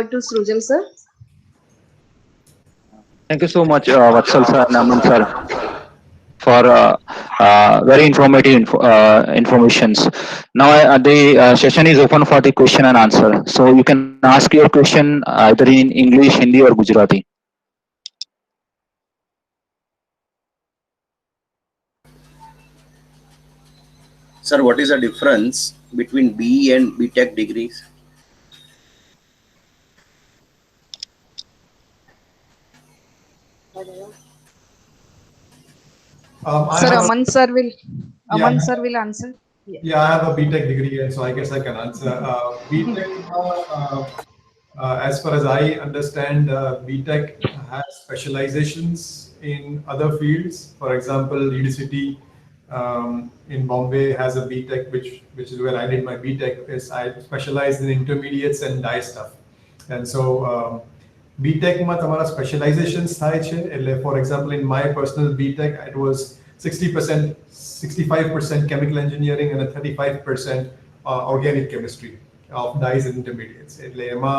to Srujal sir. Thank you so much, Vatsal sir and Aman sir, for very informative informations. Now the session is open for the question and answer. So you can ask your question either in English, Hindi, or Gujarati. Sir, what is the difference between BE and BTech degrees? I Sir, have a, yeah, Aman sir will answer. Yeah. yeah, I have a BTech degree, and so I guess I can answer. BTech, as far as I understand, BTech has specializations in other fields. For example, UDCT in Bombay has a BTech, which is where I did my BTech. Is I specialize in intermediates and dye stuff, and so BTech માં તમારા specializations થાય છે. એટલે for example, in my personal BTech, it was 60%, 65% chemical engineering and a 35% organic chemistry of dyes and intermediates. એટલે એમાં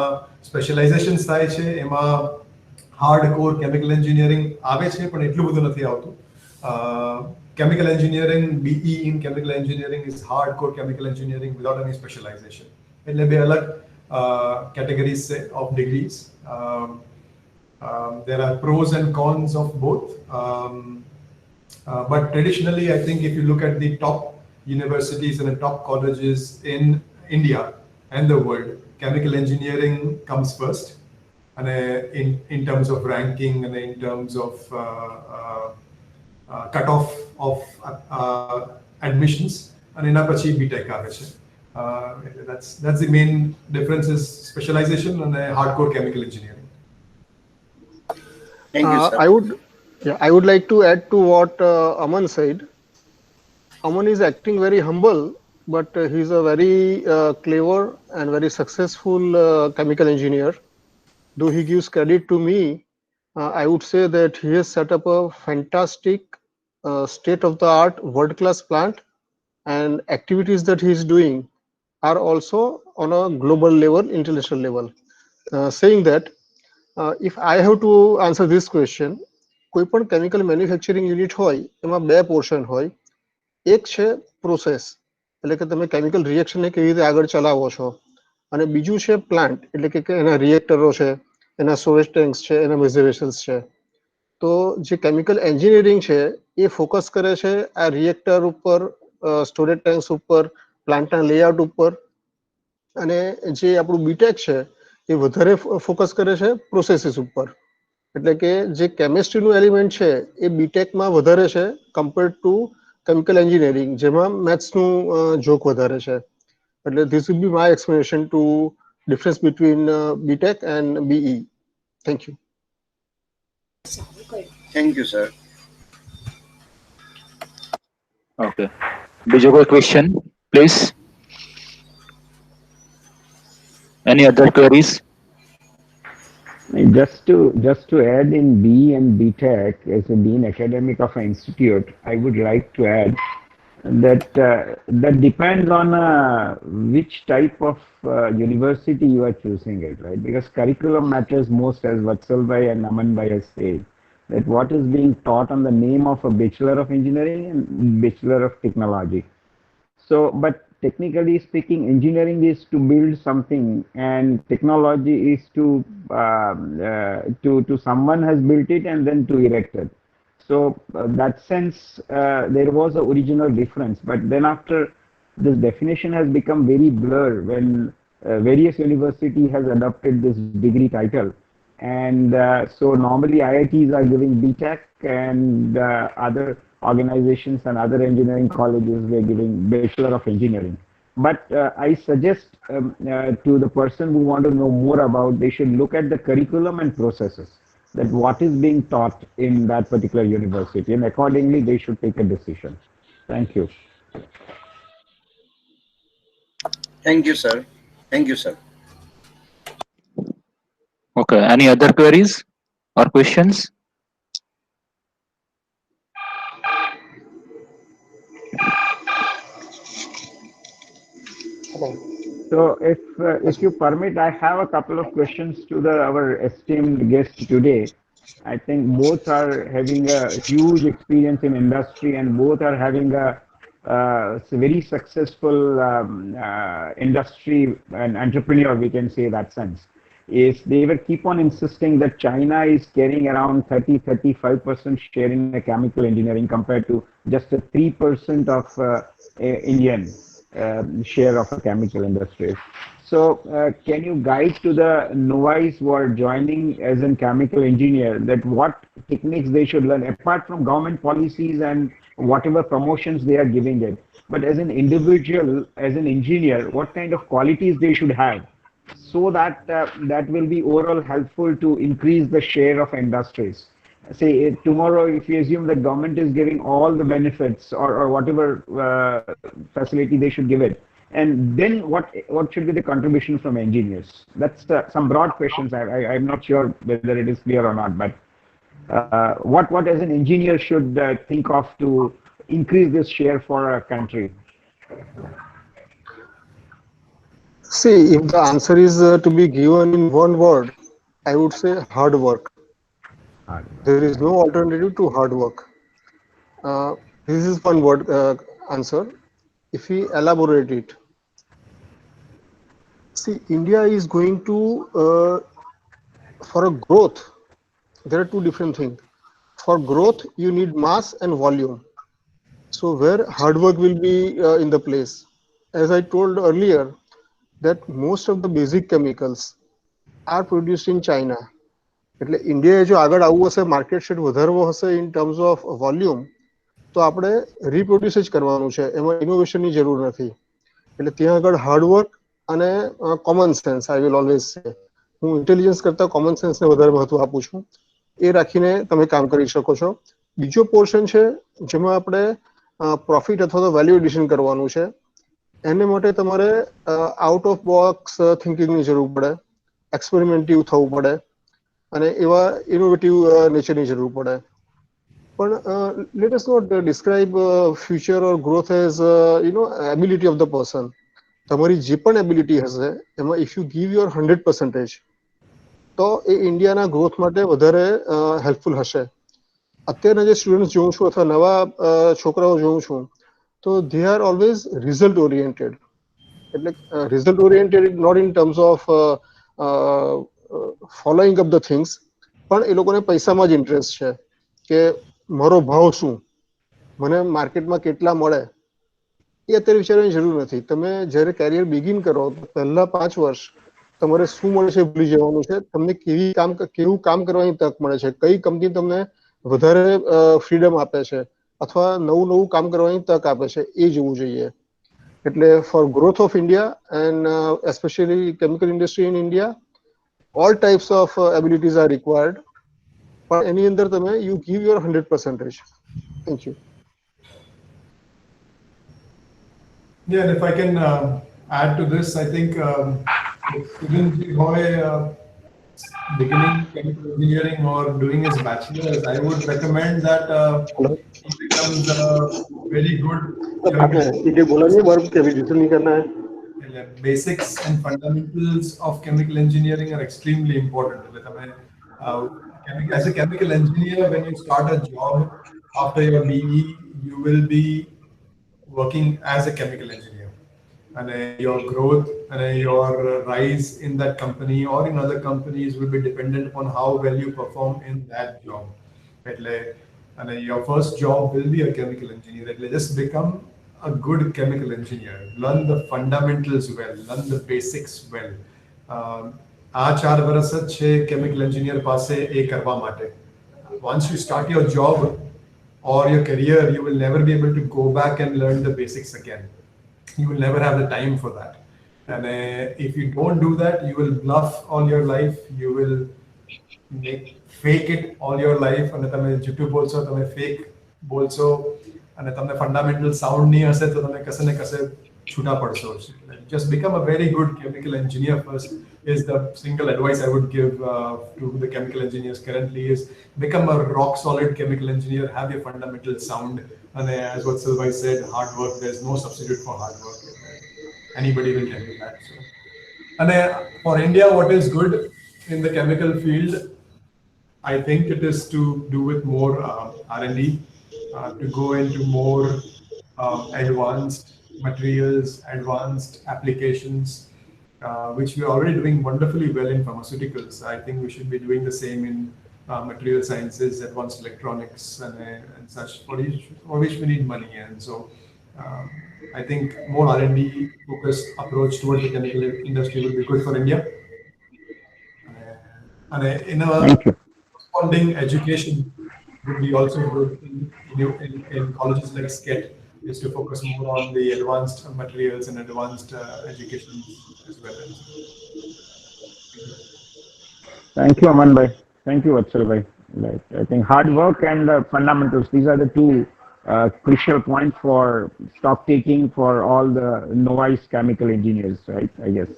specializations થાય છે. એમાં hardcore chemical engineering આવે છે, પણ એટલું બધું નથી આવતું. Chemical engineering, BE in chemical engineering is hardcore chemical engineering without any specialization. એટલે બે અલગ categories of degrees. There are pros and cons of both. But traditionally, I think if you look at the top universities and the top colleges in India and the world, chemical engineering comes first, and in terms of ranking and in terms of cutoff of admissions, and એના પછી BTech આવે છે. That's the main difference is specialization and hardcore chemical engineering. Thank you, sir. I would like to add to what Aman said. Aman is acting very humble, but he's a very clever and very successful chemical engineer. Though he gives credit to me, I would say that he has set up a fantastic state-of-the-art world-class plant, and activities that he is doing are also on a global level, international level. Saying that, if I have to answer this question, કોઈ પણ chemical manufacturing unit હોય એમાં બે portion હોય. એક છે process, એટલે કે તમે કેમિકલ રિએક્શનને કેવી રીતે આગળ ચલાવો છો, અને બીજું છે પ્લાન્ટ, એટલે કે એના રિએક્ટરો છે, એના સ્ટોરેજ ટેન્ક્સ છે, એના મેઝરેશન્સ છે. તો જે કેમિકલ એન્જિનિયરિંગ છે એ ફોકસ કરે છે આ રિએક્ટર ઉપર, સ્ટોરેજ ટેન્ક્સ ઉપર, પ્લાન્ટના લેઆઉટ ઉપર, અને જે આપણું બીટેક છે એ વધારે ફોકસ કરે છે પ્રોસેસીસ ઉપર. એટલે કે જે કેમિસ્ટ્રીનું એલિમેન્ટ છે એ બીટેકમાં વધારે છે કમ્પેર ટુ કેમિકલ એન્જિનિયરિંગ, જેમાં મેથ્સનું જોક વધારે છે. એટલે this will be my explanation to difference between BTech and BE. Thank you. Thank you, sir. Okay. બીજો કોઈ question, please? Any other queries? Just to add in B and BTech, as a dean academic of an institute, I would like to add that that depends on which type of university you are choosing it, right? Because curriculum matters most, as Vatsal Bhai and Aman Bhai has said, that what is being taught on the name of a Bachelor of Engineering and Bachelor of Technology. So, but technically speaking, engineering is to build something, and technology is to someone has built it and then to erect it. So, that sense, there was an original difference, but then after this definition has become very blurred when various university has adopted this degree title, and so normally IITs are giving BTech, and other organizations and other engineering colleges were giving Bachelor of Engineering. But I suggest to the person who want to know more about, they should look at the curriculum and processes, that what is being taught in that particular university, and accordingly they should take a decision. Thank you. Thank you, sir. Thank you, sir. Okay. Any other queries or questions? Hello. So if you permit, I have a couple of questions to our esteemed guest today. I think both are having a huge experience in industry, and both are having a very successful industry and entrepreneur, we can say that sense. Is they will keep on insisting that China is carrying around 35% share in the chemical engineering compared to just a 3% of Indian share of a chemical industry. So can you guide to the novice who are joining as a chemical engineer that what techniques they should learn apart from government policies and whatever promotions they are giving it, but as an individual, as an engineer, what kind of qualities they should have so that that will be overall helpful to increase the share of industries. Say tomorrow, if you assume that government is giving all the benefits or whatever facility they should give it, and then what should be the contribution from engineers? That's some broad questions. I'm not sure whether it is clear or not, but what as an engineer should think of to increase this share for a country? See, if the answer is to be given in one word, I would say hard work. There is no alternative to hard work. This is one word answer. If we elaborate it, see, India is going to, for a growth, there are two different things. For growth, you need mass and volume. So where hard work will be in the place. As I told earlier, that most of the basic chemicals are produced in China. એટલે ઇન્ડિયાએ જો આગળ આવવું હશે, market share વધારવો હશે in terms of volume, તો આપણે રીપ્રોડ્યુસ જ કરવાનું છે, એમાં ઇનોવેશનની જરૂર નથી. એટલે ત્યાં આગળ હાર્ડવર્ક અને common sense, I will always say, હું ઇન્ટેલિજન્સ કરતા કોમન સેન્સને વધારે મહત્વ આપું છું. એ રાખીને તમે કામ કરી શકો છો. બીજો પોર્શન છે જેમાં આપણે પ્રોફિટ અથવા તો વેલ્યુ એડિશન કરવાનું છે. એને માટે તમારે આઉટ ઓફ બોક્સ થિંકિંગની જરૂર પડે, એક્સપેરિમેન્ટિવ થવું પડે અને એવા ઇનોવેટિવ નેચરની જરૂર પડે. પણ let us not describe future or growth as ability of the person. તમારી જે પણ એબિલિટી હશે એમાં ઇફ યુ ગીવ યોર 100%, તો એ ઇન્ડિયાના ગ્રોથ માટે વધારે હેલ્પફુલ હશે. અત્યારના જે સ્ટુડન્ટ્સ જોઉં છું અથવા નવા છોકરાઓ જોઉં છું, તો they are always result oriented. એટલે result oriented not in terms of following up the things, પણ એ લોકોને પૈસામાં જ ઇન્ટરેસ્ટ છે કે મારો ભાવ શું, મને માર્કેટમાં કેટલા મળે, એ અત્યારે વિચારવાની જરૂર નથી. તમે જ્યારે કેરિયર બિગિન કરો પહેલા 5 વર્ષ તમારે શું મળે છે ભૂલી જવાનું છે. તમને કેવું કામ કરવાની તક મળે છે, કઈ કંપની તમને વધારે ફ્રીડમ આપે છે અથવા નવું કામ કરવાની તક આપે છે, એ જોવું જોઈએ. એટલે for growth of India and especially chemical industry in India, all types of abilities are required. પણ એની અંદર તમે you give your 100%. Thank you. Yeah, and if I can add to this, I think student Hoy beginning chemical engineering or doing his bachelor's, I would recommend that he becomes a very good basics and fundamentals of chemical engineering are extremely important. As a chemical engineer, when you start a job after your BE, you will be working as a chemical engineer, and your growth and your rise in that company or in other companies will be dependent upon how well you perform in that job. And your first job will be a chemical engineer. Just become a good chemical engineer. Learn the fundamentals well, learn the basics well. આ 4 વર્ષ જ છે chemical engineer પાસે એ કરવા માટે. Once you start your job or your career, you will never be able to go back and learn the basics again. You will never have the time for that. And if you don't do that, you will bluff all your life. You will fake it all your life. And તમે જુઠ્ઠું બોલશો, તમે fake બોલશો, અને તમને fundamental sound નહીં હશે તો તમે કશે ને કશે છૂટા પડશો. Just become a very good chemical engineer first is the single advice I would give to the chemical engineers currently is become a rock solid chemical engineer, have your fundamental sound, and as what Silvai said, hard work, there's no substitute for hard work. anybody will tell you that. So, and for India, what is good in the chemical field, I think it is to do with more R&D, to go into more advanced materials, advanced applications, which we are already doing wonderfully well in pharmaceuticals. I think we should be doing the same in material sciences, advanced electronics, and such, for which we need money. And so I think more R&D focused approach towards the chemical industry will be good for India. And in a Thank you. corresponding education would be also good in colleges like SCET, is to focus more on the advanced materials and advanced education as well. Thank you, Aman bhai. Thank you, Vatsal bhai. Like, I think hard work and fundamentals, these are the two crucial points for stock taking for all the novice chemical engineers, right? I guess.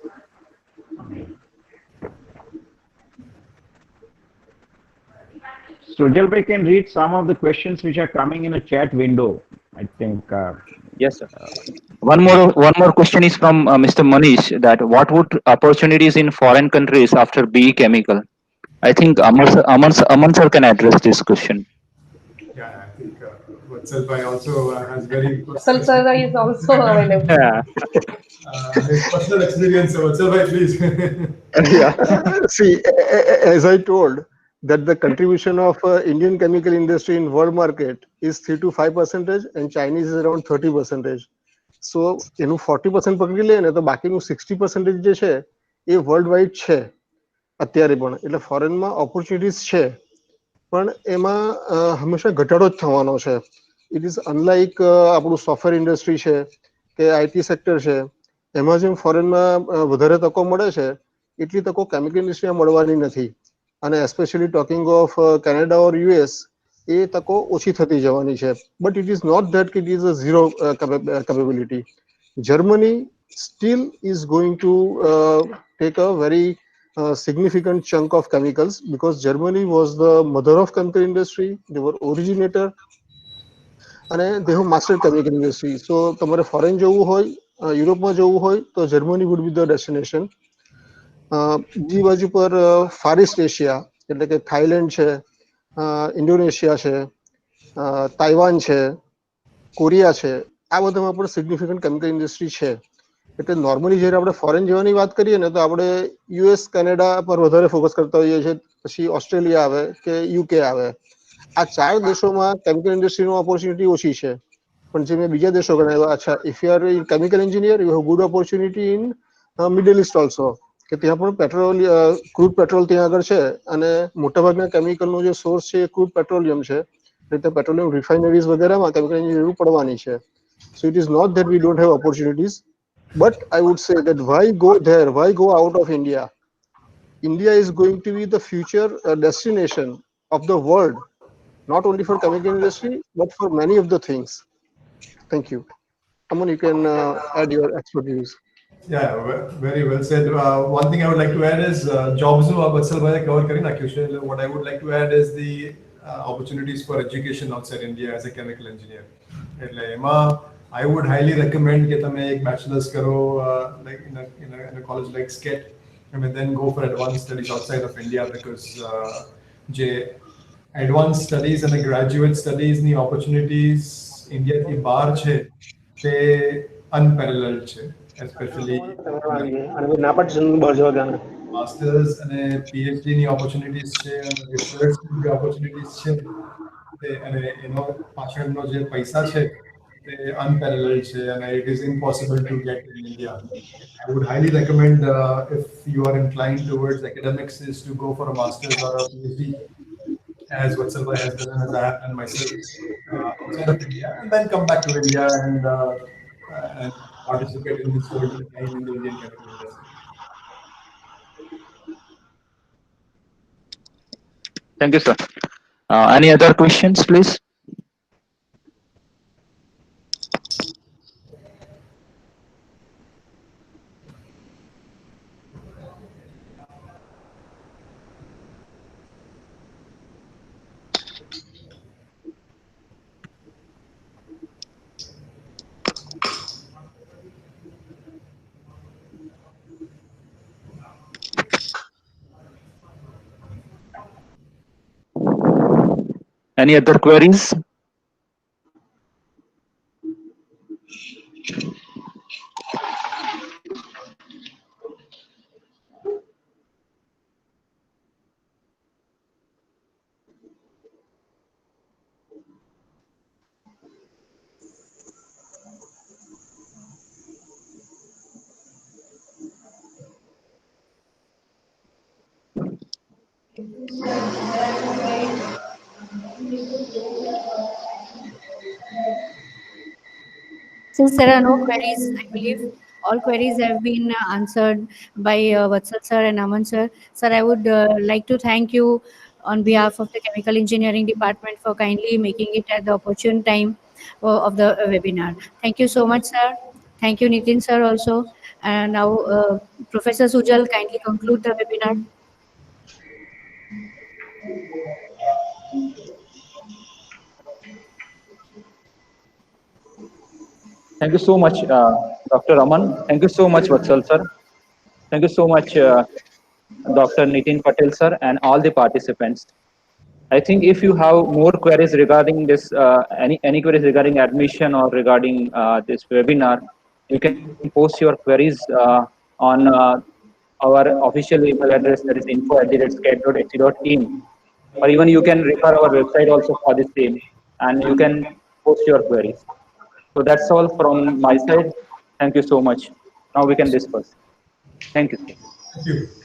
So Jalbhai can read some of the questions which are coming in a chat window. I think. Yes, sir. One more question is from Mr. Manish, that what would opportunities in foreign countries after BE Chemical? I think Aman sir can address this question. Yeah, I think Vatsal Bhai also has very Vatsal sir is also available. Yeah. his personal experience. So Vatsal Bhai, please. Yeah. See, as I told, that the contribution of Indian chemical industry in world market is 3 to 5%, and Chinese is around 30%. So એનું 40% પકડી લે ને તો બાકીનું 60% જે છે એ world wide છે અત્યારે પણ. એટલે ફોરેનમાં ઓપોર્ચ્યુનિટીઝ છે, પણ એમાં હંમેશા ઘટાડો જ થવાનો છે. ઇટ ઇઝ અનલાઇક આપણું સોફ્ટવેર ઇન્ડસ્ટ્રી છે કે આઈટી સેક્ટર છે, એમાં જેમ ફોરેનમાં વધારે તકો મળે છે એટલી તકો કેમિકલ ઇન્ડસ્ટ્રીમાં મળવાની નથી. અને especially talking of Canada or US, એ તકો ઓછી થતી જવાની છે. But it is not that it is a zero capability. Germany still is going to take a very significant chunk of chemicals, because Germany was the mother of chemical industry. They were originator અને they have mastered chemical industry. So તમારે foreign જવું હોય, યુરોપમાં જવું હોય તો Germany would be the destination. બીજી બાજુ પર ફાર ઇસ્ટ એશિયા એટલે કે થાઈલેન્ડ છે, ઇન્ડોનેશિયા છે, તાઇવાન છે, કોરિયા છે, આ બધામાં પણ સિગ્નિફિકન્ટ કેમિકલ ઇન્ડસ્ટ્રી છે. એટલે નોર્મલી જ્યારે આપણે ફોરેન જવાની વાત કરીએ ને તો આપણે યુએસ કેનેડા પર વધારે ફોકસ કરતા હોઈએ છીએ, પછી ઓસ્ટ્રેલિયા આવે કે યુકે આવે. આ ચાર દેશોમાં કેમિકલ ઇન્ડસ્ટ્રીનો ઓપોર્ચ્યુનિટી ઓછી છે. પણ જે મેં બીજા દેશો ગણાવ્યા, અચ્છા, if you are in chemical engineer you have good opportunity in middle east also, કે ત્યાં પણ પેટ્રોલ, ક્રૂડ પેટ્રોલ ત્યાં આગળ છે, અને મોટાભાગના કેમિકલનો જે સોર્સ છે એ ક્રૂડ પેટ્રોલિયમ છે. એટલે પેટ્રોલિયમ રિફાઇનરીઝ વગેરેમાં કેમિકલ એન્જિનિયરિંગ પડવાની છે. So it is not that we don't have opportunities. But I would say that why go there? Why go out of India? India is going to be the future destination of the world, not only for chemical industry, but for many of the things. Thank you. Aman, you can add your expertise. Yeah, very well said. One thing I would like to add is jobs નું Vatsal Bhai cover કરી નાખ્યું છે. What I would like to add is the opportunities for education outside India as a chemical engineer. એટલે એમાં I would highly recommend કે તમે એક bachelor's કરો like in a college like SCET, and then go for advanced studies outside of India, because જે advanced studies and graduate studies ની opportunities ઇન્ડિયાથી બહાર છે તે unparalleled છે, especially masters અને PhD ની opportunities છે, અને research ની opportunities છે, અને એનો પાછળનો જે પૈસા છે તે unparalleled છે, and it is impossible to get in India. I would highly recommend if you are inclined towards academics is to go for a master's or a PhD, as Vatsal Bhai has done, as I have done myself, outside of India, and then come back to India and participate in this golden time in the Indian chemical industry. Thank you, sir. Any other questions, please? Any other queries? Since there are no queries, I believe all queries have been answered by Vatsal sir and Aman sir. Sir, I would like to thank you on behalf of the Chemical Engineering Department for kindly making it at the opportune time of the webinar. Thank you so much, sir. Thank you, Nitin sir, also. And now, Professor Sujal, kindly conclude the webinar. Thank you so much, Dr. Aman. Thank you so much, Vatsal sir. Thank you so much, Dr. Nitin Patel sir, and all the participants. I think if you have more queries regarding this, any queries regarding admission or regarding this webinar, you can post your queries on our official email address, that is info@scate.ac.in, or even you can refer our website also for the same, and you can post your queries. So that's all from my side. Thank you so much. Now we can discuss. Thank you. Thank you.